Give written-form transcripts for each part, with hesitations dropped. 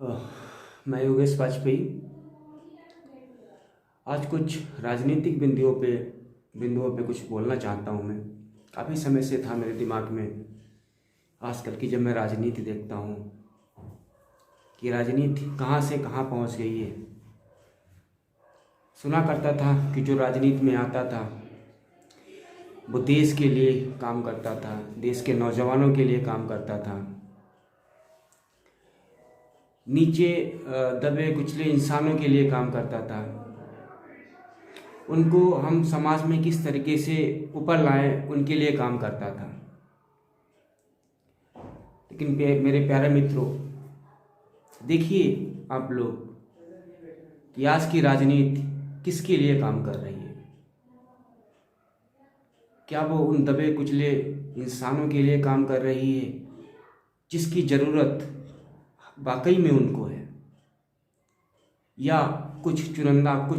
अह, मैं योगेश वाजपेयी आज कुछ राजनीतिक बिंदुओं पे कुछ बोलना चाहता हूँ। मैं काफ़ी समय से था मेरे दिमाग में। आजकल की जब मैं राजनीति देखता हूँ कि राजनीति कहाँ से कहाँ पहुँच गई है। सुना करता था कि जो राजनीति में आता था वो देश के लिए काम करता था, देश के नौजवानों के लिए काम करता था, नीचे दबे कुचले इंसानों के लिए काम करता था। उनको हम समाज में किस तरीके से ऊपर लाएं उनके लिए काम करता था। लेकिन मेरे प्यारे मित्रों, देखिए आप लोग कि आज की राजनीति किसके लिए काम कर रही है। क्या वो उन दबे कुचले इंसानों के लिए काम कर रही है जिसकी ज़रूरत वाकई में उनको है, या कुछ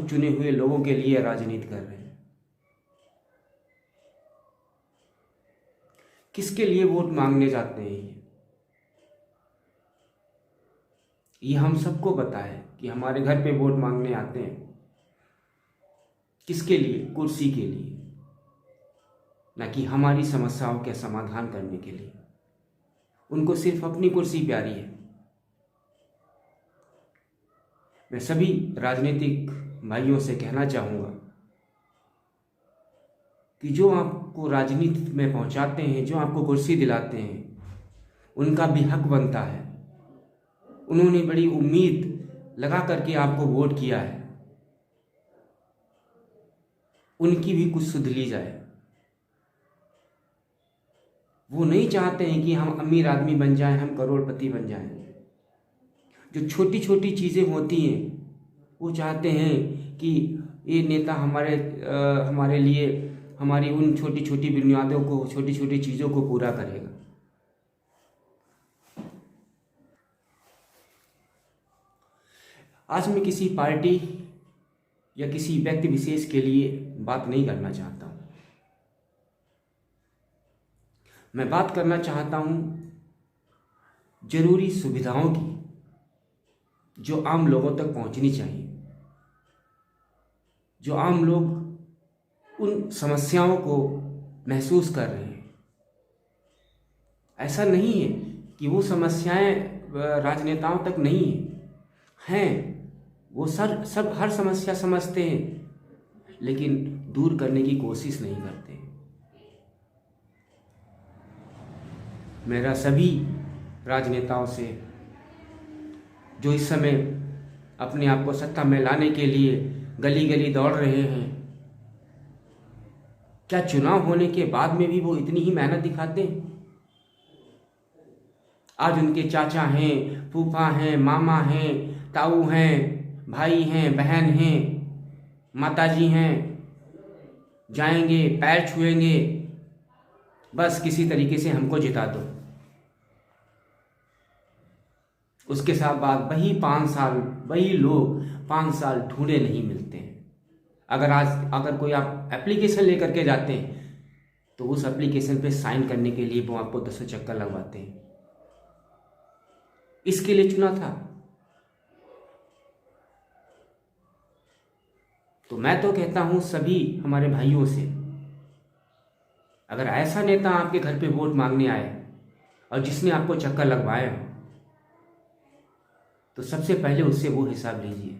चुने हुए लोगों के लिए राजनीति कर रहे हैं। किसके लिए वोट मांगने जाते हैं ये हम सबको पता है कि हमारे घर पे वोट मांगने आते हैं। किसके लिए? कुर्सी के लिए, ना कि हमारी समस्याओं के समाधान करने के लिए। उनको सिर्फ अपनी कुर्सी प्यारी है। मैं सभी राजनीतिक भाइयों से कहना चाहूँगा कि जो आपको राजनीति में पहुँचाते हैं, जो आपको कुर्सी दिलाते हैं, उनका भी हक बनता है। उन्होंने बड़ी उम्मीद लगा करके आपको वोट किया है, उनकी भी कुछ सुध ली जाए। वो नहीं चाहते हैं कि हम अमीर आदमी बन जाएं, हम करोड़पति बन जाएं। जो छोटी छोटी चीज़ें होती हैं वो चाहते हैं कि ये नेता हमारे लिए हमारी उन छोटी छोटी बुनियादों को, छोटी छोटी चीज़ों को पूरा करेगा। आज मैं किसी पार्टी या किसी व्यक्ति विशेष के लिए बात नहीं करना चाहता हूँ। मैं बात करना चाहता हूँ जरूरी सुविधाओं की, जो आम लोगों तक पहुंचनी चाहिए। जो आम लोग उन समस्याओं को महसूस कर रहे हैं। ऐसा नहीं है कि वो समस्याएं राजनेताओं तक नहीं हैं। वो सब हर समस्या समझते हैं, लेकिन दूर करने की कोशिश नहीं करते। मेरा सभी राजनेताओं से, जो इस समय अपने आप को सत्ता में लाने के लिए गली गली दौड़ रहे हैं, क्या चुनाव होने के बाद में भी वो इतनी ही मेहनत दिखाते हैं? आज उनके चाचा हैं, फूफा हैं, मामा हैं, ताऊ हैं, भाई हैं, बहन हैं, माताजी हैं, जाएंगे, पैर छुएंगे, बस किसी तरीके से हमको जिता दो। उसके साथ बाद वही 5 साल, वही लोग 5 साल ढूंढे नहीं मिलते हैं। अगर कोई आप एप्लीकेशन लेकर के जाते हैं तो उस एप्लीकेशन पे साइन करने के लिए वो आपको 10 चक्कर लगवाते हैं। इसके लिए चुना था। तो मैं तो कहता हूं सभी हमारे भाइयों से, अगर ऐसा नेता आपके घर पे वोट मांगने आए और जिसने आपको चक्कर लगवाए हो, तो सबसे पहले उससे वो हिसाब लीजिए।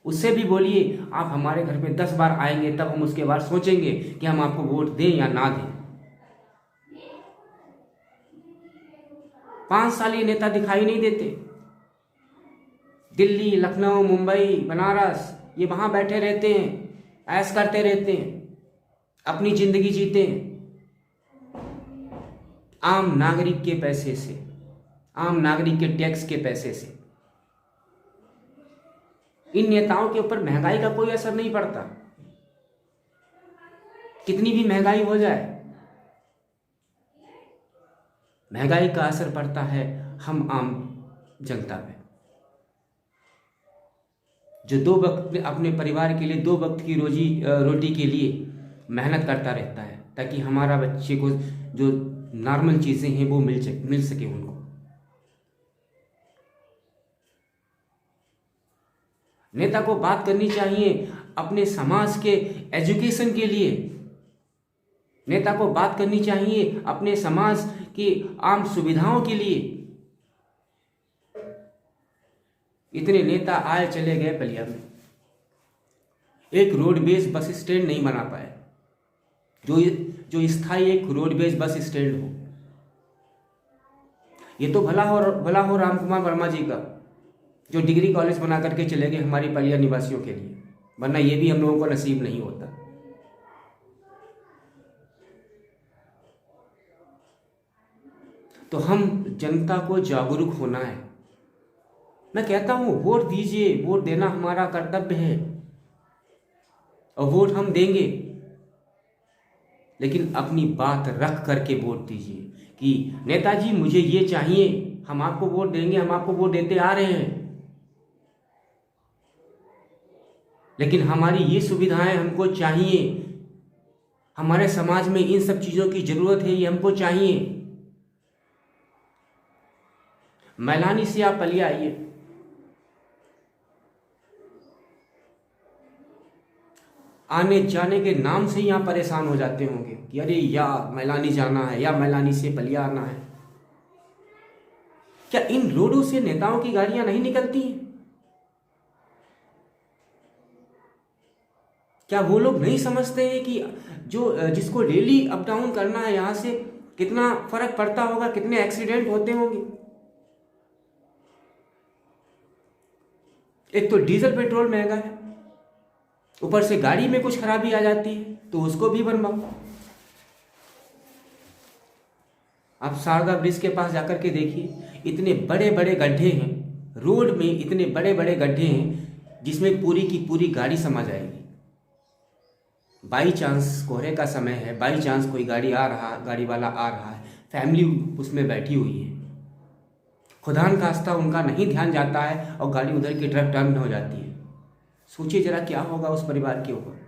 उससे भी बोलिए आप हमारे घर पे 10 बार आएंगे, तब हम उसके बाद सोचेंगे कि हम आपको वोट दें या ना दें। 5 साल ये नेता दिखाई नहीं देते। दिल्ली, लखनऊ, मुंबई, बनारस, ये वहां बैठे रहते हैं, ऐश करते रहते हैं, अपनी जिंदगी जीते हैं आम नागरिक के पैसे से, आम नागरिक के टैक्स के पैसे से। इन नेताओं के ऊपर महंगाई का कोई असर नहीं पड़ता। कितनी भी महंगाई हो जाए, महंगाई का असर पड़ता है हम आम जनता पे, जो 2 वक्त अपने परिवार के लिए 2 वक्त की रोटी के लिए मेहनत करता रहता है, ताकि हमारा बच्चे को जो नॉर्मल चीज़ें हैं वो मिल सके उनको। नेता को बात करनी चाहिए अपने समाज के एजुकेशन के लिए। नेता को बात करनी चाहिए अपने समाज की आम सुविधाओं के लिए। इतने नेता आए चले गए बलिया में, एक रोडवेज बस स्टैंड नहीं बना पाए, जो स्थायी एक रोडवेज बस स्टैंड हो। ये तो भला हो रामकुमार वर्मा जी का, जो डिग्री कॉलेज बना करके चले गए हमारी बलिया निवासियों के लिए, वरना ये भी हम लोगों को नसीब नहीं होता। तो हम जनता को जागरूक होना है। मैं कहता हूं वोट दीजिए, वोट देना हमारा कर्तव्य है और वोट हम देंगे, लेकिन अपनी बात रख करके वोट दीजिए कि नेताजी मुझे ये चाहिए, हम आपको वोट देंगे, हम आपको वोट देते आ रहे हैं, लेकिन हमारी ये सुविधाएं हमको चाहिए, हमारे समाज में इन सब चीज़ों की ज़रूरत है, ये हमको चाहिए। मैलानी से आप बलिया आइए, आने जाने के नाम से ही यहाँ परेशान हो जाते होंगे कि अरे यार मैलानी जाना है या मैलानी से बलिया आना है। क्या इन रोडों से नेताओं की गाड़ियां नहीं निकलती हैं? क्या वो लोग नहीं समझते हैं कि जिसको डेली अप डाउन करना है यहाँ से कितना फर्क पड़ता होगा, कितने एक्सीडेंट होते होंगे? एक तो डीजल पेट्रोल महंगा है, ऊपर से गाड़ी में कुछ खराबी आ जाती है तो उसको भी बनवाओ। आप शारदा ब्रिज के पास जाकर के देखिए, इतने बड़े बड़े गड्ढे हैं रोड में, इतने बड़े बड़े गड्ढे हैं जिसमें पूरी की पूरी गाड़ी समा जाएगी। बाई चांस कोहरे का समय है, बाई चांस कोई गाड़ी वाला आ रहा है, फैमिली उसमें बैठी हुई है, खुदान खास्ता उनका नहीं ध्यान जाता है और गाड़ी उधर की तरफ टर्न हो जाती है। सोचिए जरा क्या होगा उस परिवार के ऊपर।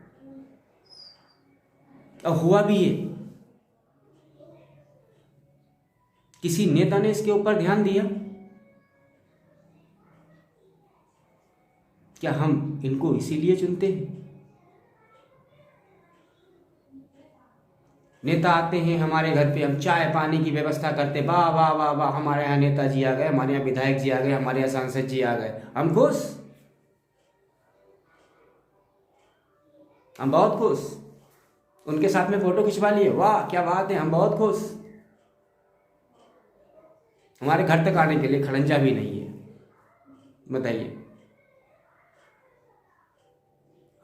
और हुआ भी है, किसी नेता ने इसके ऊपर ध्यान दिया? क्या हम इनको इसीलिए चुनते हैं? नेता आते हैं हमारे घर पे, हम चाय पानी की व्यवस्था करते, वाह वाह वाह वाह, हमारे यहाँ नेताजी आ गए, हमारे यहाँ विधायक जी आ गए, हमारे यहाँ सांसद जी आ गए, हम खुश, हम बहुत खुश। उनके साथ में फोटो खिंचवा लिए, वाह क्या बात है, हम बहुत खुश। हमारे घर तक आने के लिए खड़ंजा भी नहीं है, बताइए।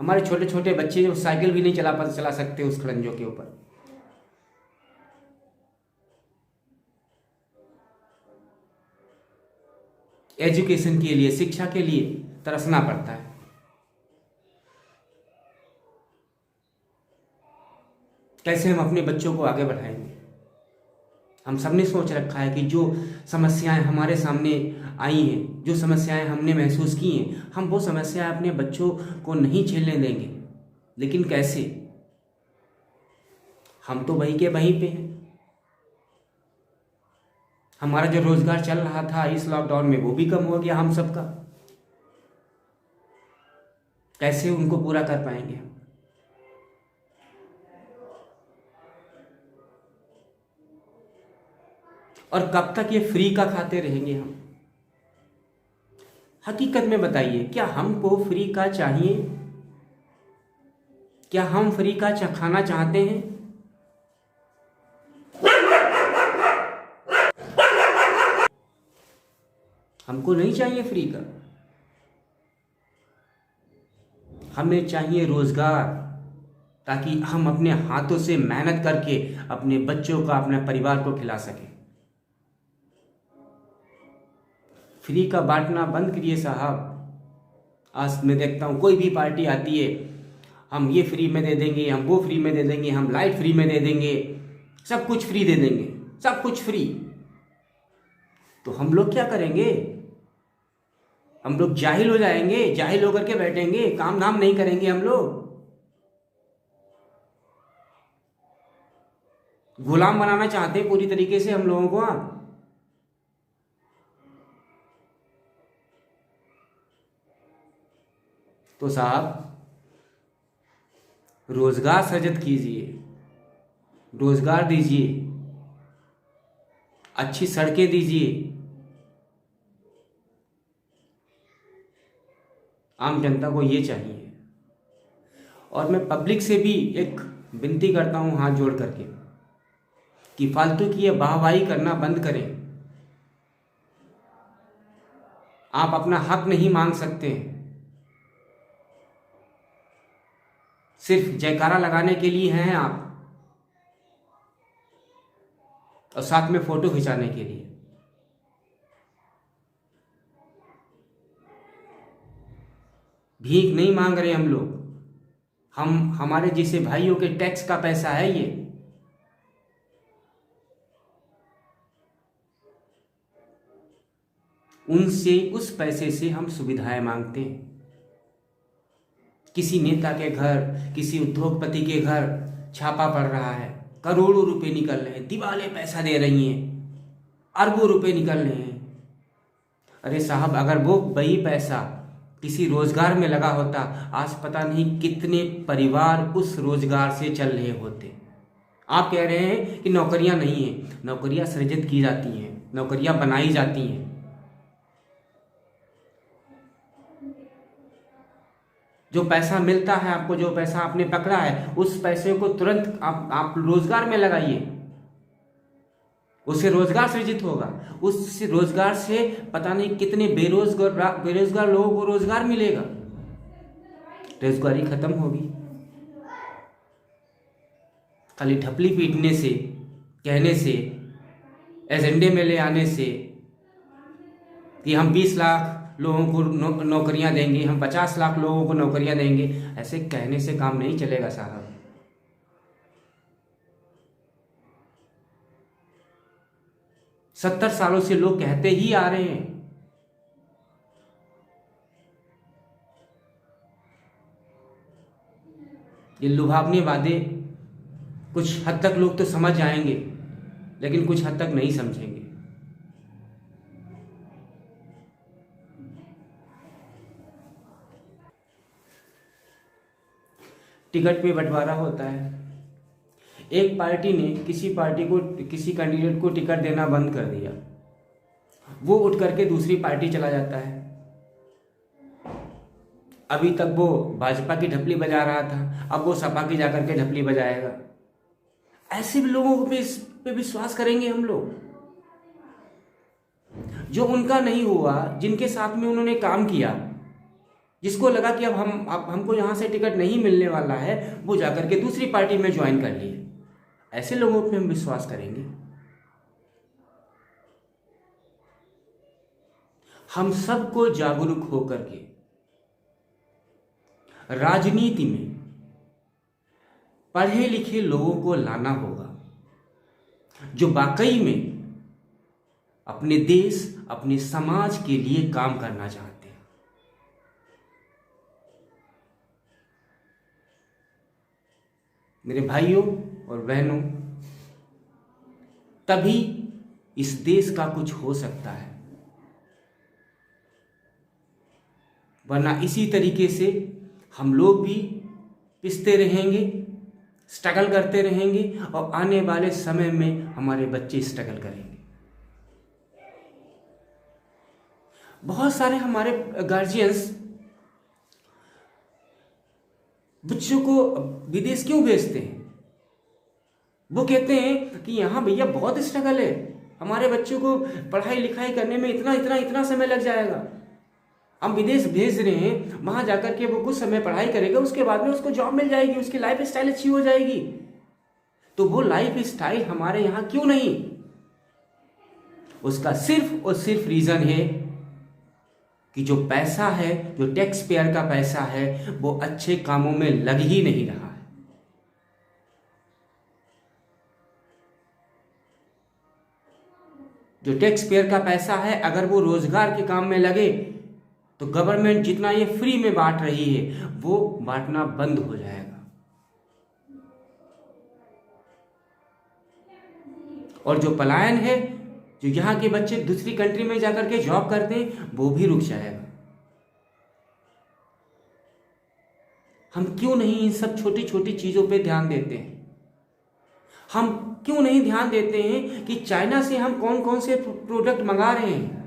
हमारे छोटे छोटे बच्चे साइकिल भी नहीं चला सकते उस खड़ंजों के ऊपर। एजुकेशन के लिए, शिक्षा के लिए तरसना पड़ता है। कैसे हम अपने बच्चों को आगे बढ़ाएंगे? हम सबने सोच रखा है कि जो समस्याएं हमारे सामने आई हैं, जो समस्याएं हमने महसूस की हैं, हम वो समस्याएं अपने बच्चों को नहीं झेलने देंगे। लेकिन कैसे? हम तो वहीं के वहीं पे हैं। हमारा जो रोजगार चल रहा था इस लॉकडाउन में वो भी कम हो गया हम सबका। कैसे उनको पूरा कर पाएंगे हम? और कब तक ये फ्री का खाते रहेंगे हम? हकीकत में बताइए, क्या हमको फ्री का चाहिए? क्या हम फ्री का खाना चाहते हैं? हमको नहीं चाहिए फ्री का, हमें चाहिए रोजगार, ताकि हम अपने हाथों से मेहनत करके अपने बच्चों का, अपने परिवार को खिला सकें। फ्री का बांटना बंद करिए साहब। आज मैं देखता हूँ कोई भी पार्टी आती है, हम ये फ्री में दे देंगे, हम वो फ्री में दे देंगे, हम लाइट फ्री में दे देंगे, सब कुछ फ्री दे देंगे, सब कुछ फ्री। तो हम लोग क्या करेंगे? हम लोग जाहिल हो जाएंगे, जाहिल होकर के बैठेंगे, काम धाम नहीं करेंगे हम लोग, गुलाम बनाना चाहते हैं पूरी तरीके से हम लोगों को आप। तो साहब रोजगार सृजित कीजिए, रोजगार दीजिए, अच्छी सड़कें दीजिए। आम जनता को ये चाहिए। और मैं पब्लिक से भी एक विनती करता हूँ हाथ जोड़ करके कि फालतू की ये वाहवाही करना बंद करें। आप अपना हक नहीं मांग सकते, सिर्फ जयकारा लगाने के लिए हैं आप, और साथ में फोटो खिंचाने के लिए। भीख नहीं मांग रहे हम लोग, हमारे जैसे भाइयों के टैक्स का पैसा है ये। उनसे, उस पैसे से हम सुविधाएं मांगते हैं। किसी नेता के घर, किसी उद्योगपति के घर छापा पड़ रहा है, करोड़ों रुपए निकल रहे हैं, दीवारें पैसा दे रही हैं, अरबों रुपए निकल रहे हैं। अरे साहब, अगर वो वही पैसा किसी रोजगार में लगा होता, आज पता नहीं कितने परिवार उस रोजगार से चल रहे होते। आप कह रहे हैं कि नौकरियां नहीं है, नौकरियां सृजित की जाती हैं, नौकरियां बनाई जाती हैं। जो पैसा मिलता है आपको, जो पैसा आपने पकड़ा है, उस पैसे को तुरंत आप रोजगार में लगाइए, उससे रोजगार सृजित होगा। उस रोजगार से पता नहीं कितने बेरोजगार लोगों को रोजगार मिलेगा, बेरोजगारी खत्म होगी। खाली ढपली पीटने से, कहने से, एजेंडे में ले आने से कि हम 20 लाख लोगों को नौकरियां देंगे, हम 50 लाख लोगों को नौकरियां देंगे, ऐसे कहने से काम नहीं चलेगा साहब। सत्तर सालों से लोग कहते ही आ रहे हैं। ये लुभावने वादे कुछ हद तक लोग तो समझ जाएंगे, लेकिन कुछ हद तक नहीं समझेंगे। टिकट पे बंटवारा होता है, एक पार्टी ने किसी पार्टी को, किसी कैंडिडेट को टिकट देना बंद कर दिया, वो उठ करके दूसरी पार्टी चला जाता है। अभी तक वो भाजपा की ढपली बजा रहा था, अब वो सपा की जाकर के ढपली बजाएगा। ऐसे भी लोगों पे विश्वास करेंगे हम लोग? जो उनका नहीं हुआ, जिनके साथ में उन्होंने काम किया, जिसको लगा कि अब हमको यहां से टिकट नहीं मिलने वाला है, वो जाकर के दूसरी पार्टी में ज्वाइन कर लिए। ऐसे लोगों पे हम विश्वास करेंगे? हम सबको जागरूक होकर के राजनीति में पढ़े लिखे लोगों को लाना होगा, जो वाकई में अपने देश, अपने समाज के लिए काम करना चाहते हैं। मेरे भाइयों और बहनों, तभी इस देश का कुछ हो सकता है, वरना इसी तरीके से हम लोग भी पिसते रहेंगे, स्ट्रगल करते रहेंगे, और आने वाले समय में हमारे बच्चे स्ट्रगल करेंगे। बहुत सारे हमारे गार्जियंस बच्चों को विदेश क्यों भेजते हैं? वो कहते हैं कि यहाँ भैया बहुत स्ट्रगल है, हमारे बच्चों को पढ़ाई लिखाई करने में इतना समय लग जाएगा। हम विदेश भेज रहे हैं, वहां जाकर के वो कुछ समय पढ़ाई करेगा, उसके बाद में उसको जॉब मिल जाएगी, उसकी लाइफ स्टाइल अच्छी हो जाएगी। तो वो लाइफ स्टाइल हमारे यहाँ क्यों नहीं? उसका सिर्फ और सिर्फ रीजन है कि जो पैसा है, जो टैक्स पेयर का पैसा है, वो अच्छे कामों में लग ही नहीं रहा है। जो टैक्स पेयर का पैसा है, अगर वो रोजगार के काम में लगे तो गवर्नमेंट जितना ये फ्री में बांट रही है, वो बांटना बंद हो जाएगा। और जो पलायन है, जो यहाँ के बच्चे दूसरी कंट्री में जाकर के जॉब करते हैं, वो भी रुक जाएगा। हम क्यों नहीं इन सब छोटी छोटी चीज़ों पे ध्यान देते हैं? हम क्यों नहीं ध्यान देते हैं कि चाइना से हम कौन कौन से प्रोडक्ट मंगा रहे हैं?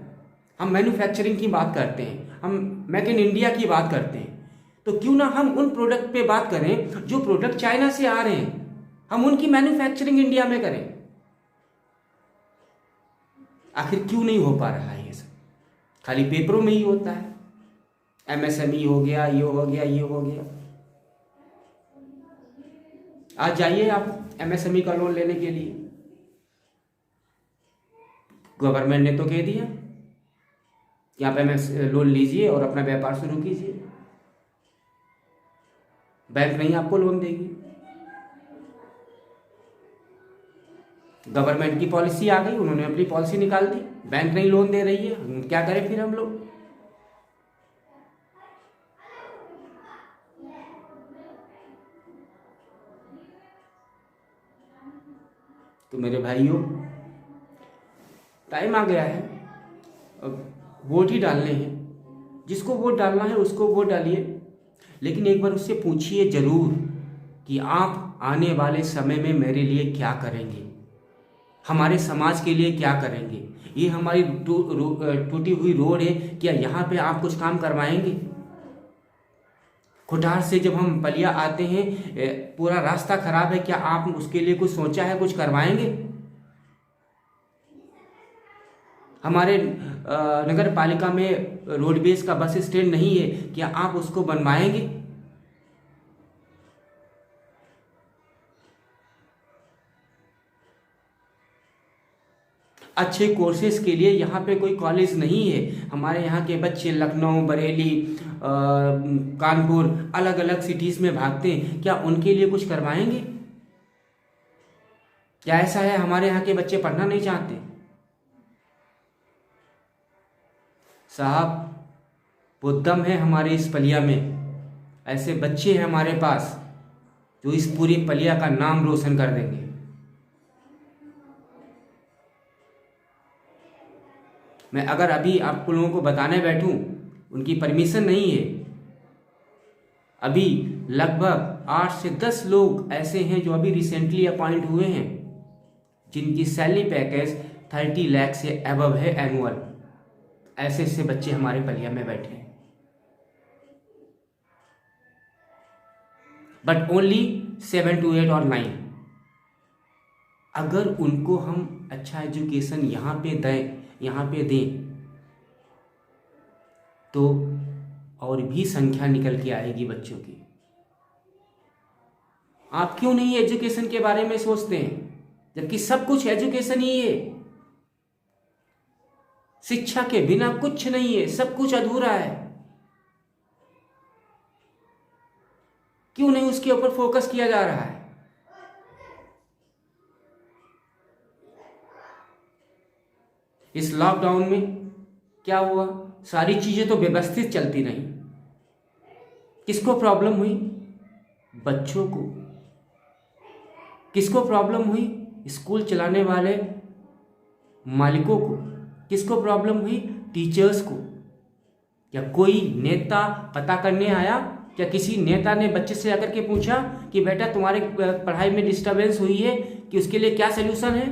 हम मैन्युफैक्चरिंग की बात करते हैं, हम मेक इन इंडिया की बात करते हैं, तो क्यों ना हम उन प्रोडक्ट पे बात करें जो प्रोडक्ट चाइना से आ रहे हैं, हम उनकी मैन्युफैक्चरिंग इंडिया में करें। आखिर क्यों नहीं हो पा रहा है ये सब? खाली पेपरों में ही होता है, एमएसएमई हो गया, ये हो गया, ये हो गया। आज जाइए आप एमएसएमई का लोन लेने के लिए, गवर्नमेंट ने तो कह दिया कि आप एमएस लोन लीजिए और अपना व्यापार शुरू कीजिए। बैंक नहीं आपको लोन देगी, गवर्नमेंट की पॉलिसी आ गई, उन्होंने अपनी पॉलिसी निकाल दी, बैंक नहीं लोन दे रही है, क्या करें फिर हम लोग? तो मेरे भाइयों, टाइम आ गया है, अब वोट ही डालने हैं। जिसको वोट डालना है उसको वोट डालिए, लेकिन एक बार उससे पूछिए जरूर कि आप आने वाले समय में मेरे लिए क्या करेंगे, हमारे समाज के लिए क्या करेंगे। ये हमारी टूटी हुई रोड है, क्या यहाँ पे आप कुछ काम करवाएंगे? खुटार से जब हम पलिया आते हैं, पूरा रास्ता खराब है, क्या आप उसके लिए कुछ सोचा है, कुछ करवाएंगे? हमारे नगर पालिका में रोडवेज का बस स्टैंड नहीं है, क्या आप उसको बनवाएंगे? अच्छे कोर्सेज के लिए यहाँ पे कोई कॉलेज नहीं है। हमारे यहाँ के बच्चे लखनऊ, बरेली, कानपुर, अलग अलग सिटीज़ में भागते हैं, क्या उनके लिए कुछ करवाएंगे? क्या ऐसा है हमारे यहाँ के बच्चे पढ़ना नहीं चाहते? साहब, वो दम है हमारे इस पलिया में, ऐसे बच्चे हैं हमारे पास जो इस पूरी पलिया का नाम रोशन कर देंगे। मैं अगर अभी आप लोगों को बताने बैठूं, उनकी परमिशन नहीं है। अभी लगभग 8 से 10 लोग ऐसे हैं जो अभी रिसेंटली अपॉइंट हुए हैं, जिनकी सैलरी पैकेज 30 लाख से अबव है एनुअल। ऐसे ऐसे बच्चे हमारे पलिया में बैठे हैं, बट ओनली 7 to 8 और 9। अगर उनको हम अच्छा एजुकेशन यहाँ पे दें तो और भी संख्या निकल के आएगी बच्चों की। आप क्यों नहीं एजुकेशन के बारे में सोचते हैं, जबकि सब कुछ एजुकेशन ही है। शिक्षा के बिना कुछ नहीं है, सब कुछ अधूरा है। क्यों नहीं उसके ऊपर फोकस किया जा रहा है? इस लॉकडाउन में क्या हुआ? सारी चीजें तो व्यवस्थित चलती रहीं। किसको प्रॉब्लम हुई? बच्चों को। किसको प्रॉब्लम हुई? स्कूल चलाने वाले मालिकों को। किसको प्रॉब्लम हुई? टीचर्स को। क्या कोई नेता पता करने आया? क्या किसी नेता ने बच्चे से आकर के पूछा कि बेटा तुम्हारे पढ़ाई में डिस्टरबेंस हुई है, कि उसके लिए क्या सलूशन है,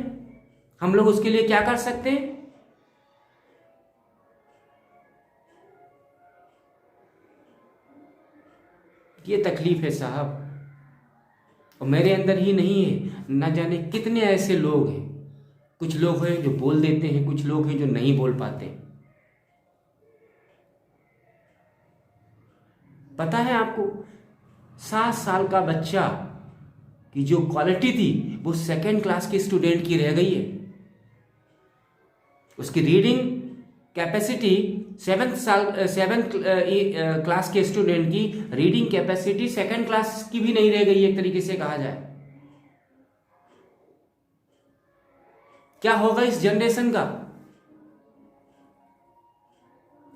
हम लोग उसके लिए क्या कर सकते हैं? ये तकलीफ है साहब, और मेरे अंदर ही नहीं है, न जाने कितने ऐसे लोग हैं। कुछ लोग हैं जो बोल देते हैं, कुछ लोग हैं जो नहीं बोल पाते। पता है आपको, 7 साल का बच्चा की जो क्वालिटी थी वो 2nd क्लास के स्टूडेंट की रह गई है। उसकी रीडिंग कैपेसिटी 7th क्लास के स्टूडेंट की रीडिंग कैपेसिटी 2nd क्लास की भी नहीं रह गई, एक तरीके से कहा जाए। क्या होगा इस जनरेशन का?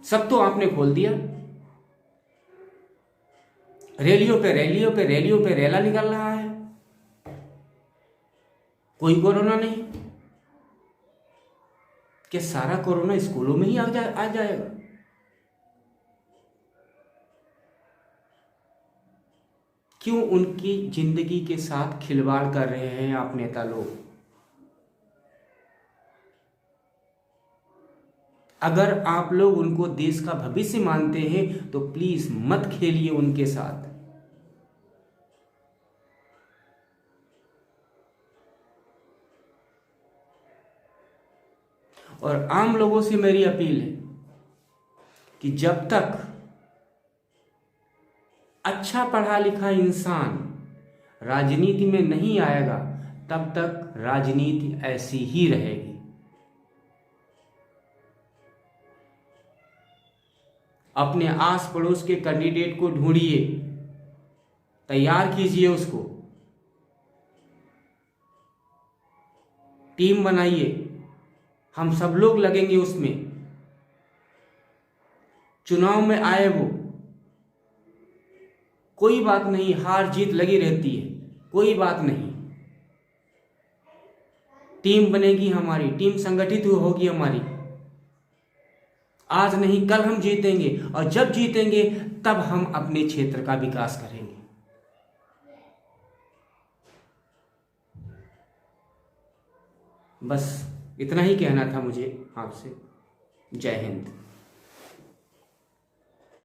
सब तो आपने खोल दिया। रैलियों पे रैला निकल रहा है, कोई कोरोना नहीं। क्या सारा कोरोना स्कूलों में ही आ जाएगा? क्यों उनकी जिंदगी के साथ खिलवाड़ कर रहे हैं आप नेता लोग? अगर आप लोग उनको देश का भविष्य मानते हैं तो प्लीज मत खेलिए उनके साथ। और आम लोगों से मेरी अपील है कि जब तक अच्छा पढ़ा लिखा इंसान राजनीति में नहीं आएगा तब तक राजनीति ऐसी ही रहेगी। अपने आस पड़ोस के कैंडिडेट को ढूंढिए, तैयार कीजिए उसको, टीम बनाइए, हम सब लोग लगेंगे उसमें। चुनाव में आए वो, कोई बात नहीं, हार जीत लगी रहती है, कोई बात नहीं, टीम बनेगी हमारी, टीम संगठित होगी हमारी। आज नहीं कल हम जीतेंगे, और जब जीतेंगे तब हम अपने क्षेत्र का विकास करेंगे। बस इतना ही कहना था मुझे आपसे। जय हिंद।